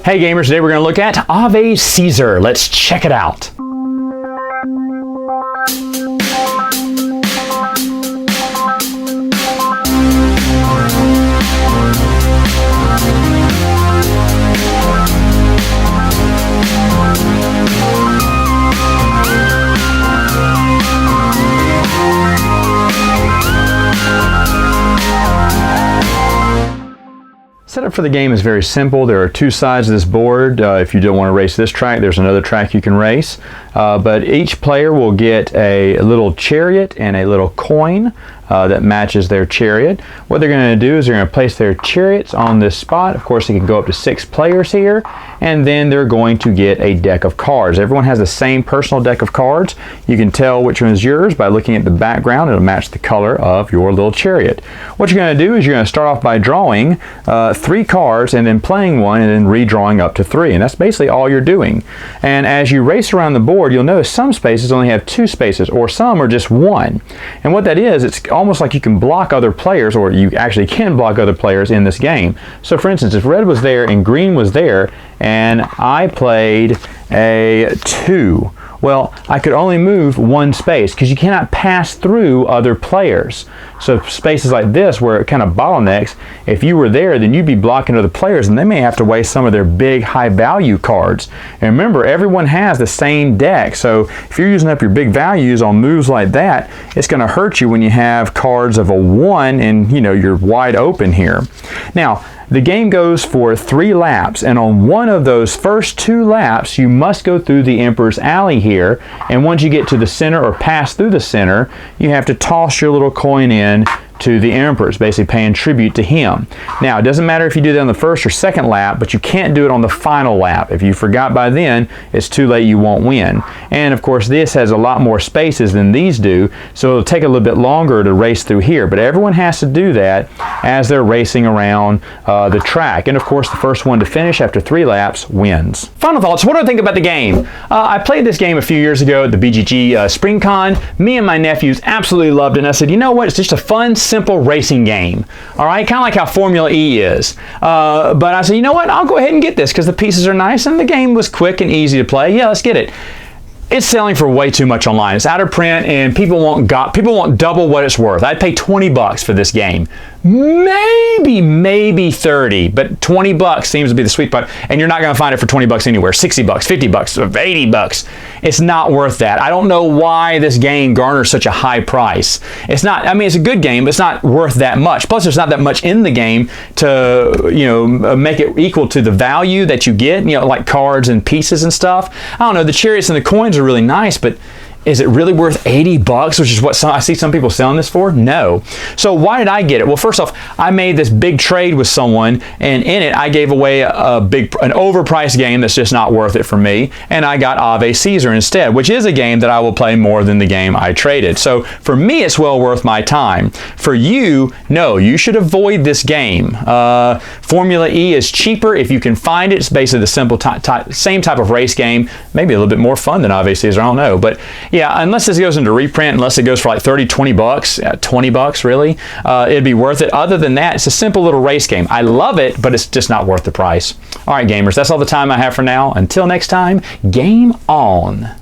Hey gamers, today we're going to look at Ave Caesar. Let's check it out. Setup for the game is very simple. There are two sides of this board. If you don't want to race this track, there's another track you can race. But each player will get a little chariot and a little coin that matches their chariot. What they're going to do is they're going to place their chariots on this spot. Of course, they can go up to 6 players here, and then they're going to get a deck of cards. Everyone has the same personal deck of cards. You can tell which one is yours by looking at the background. It'll match the color of your little chariot. What you're going to do is you're going to start off by drawing 3 cards and then playing one and then redrawing up to 3, and that's basically all you're doing. And as you race around the board, you'll notice some spaces only have 2 spaces, or some are just 1. And what that is, it's almost like you can block other players, or you actually can block other players in this game. So for instance, if red was there and green was there and I played a 2, well, I could only move 1 space because you cannot pass through other players. So spaces like this where it kind of bottlenecks, if you were there, then you'd be blocking other players and they may have to waste some of their big high value cards. And remember, everyone has the same deck, so if you're using up your big values on moves like that, it's going to hurt you when you have cards of a 1 and you're wide open here. Now, the game goes for 3 laps, and on one of those first 2 laps, you must go through the Emperor's Alley here, and once you get to the center or pass through the center, you have to toss your little coin in to the Emperor's, basically paying tribute to him. Now, it doesn't matter if you do that on the first or second lap, but you can't do it on the final lap. If you forgot by then, it's too late, you won't win. And of course, this has a lot more spaces than these do, so it'll take a little bit longer to race through here, but everyone has to do that as they're racing around the track. And of course, the first one to finish after 3 laps wins. Final thoughts, what do I think about the game? I played this game a few years ago at the BGG SpringCon. Me and my nephews absolutely loved it, and I said, you know what, it's just a fun, simple racing game. All right, kind of like how Formula E is. But I said, you know what, I'll go ahead and get this because the pieces are nice and the game was quick and easy to play. Yeah, let's get it. It's selling for way too much online. It's out of print and people want double what it's worth. I'd pay 20 bucks for this game. Maybe 30, but 20 bucks seems to be the sweet spot, and you're not going to find it for 20 bucks anywhere. 60 bucks, 50 bucks, 80 bucks. It's not worth that. I don't know why this game garners such a high price. It's not, I mean, it's a good game, but it's not worth that much. Plus, there's not that much in the game to, make it equal to the value that you get, like cards and pieces and stuff. I don't know, the chariots and the coins are really nice, but is it really worth 80 bucks, which is what I see some people selling this for? No. So why did I get it? Well, first off, I made this big trade with someone, and in it, I gave away an overpriced game that's just not worth it for me, and I got Ave Caesar instead, which is a game that I will play more than the game I traded. So for me, it's well worth my time. For you, no, you should avoid this game. Formula E is cheaper if you can find it. It's basically the simple same type of race game, maybe a little bit more fun than Ave Caesar, I don't know, but yeah, unless this goes into reprint, unless it goes for like 30, 20 bucks, 20 bucks really, it'd be worth it. Other than that, it's a simple little race game. I love it, but it's just not worth the price. All right, gamers, that's all the time I have for now. Until next time, game on.